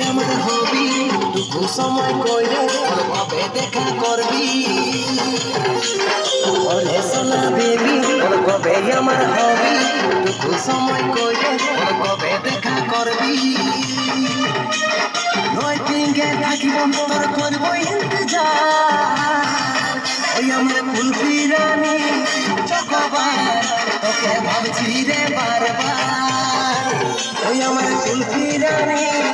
আমার হবি টুকু সময় কইলে কবে দেখা করবি ওরে সোনা বেবি কবে আমার হবি টুকু সময় কইলে কবে দেখা করবি নয় দিনকে থাকিব তোর করবো ইন্তজার ওই আমার কুলফি রানী চকবার তোকে ভাবছি রে বারবার ওই আমার কুলফি রানী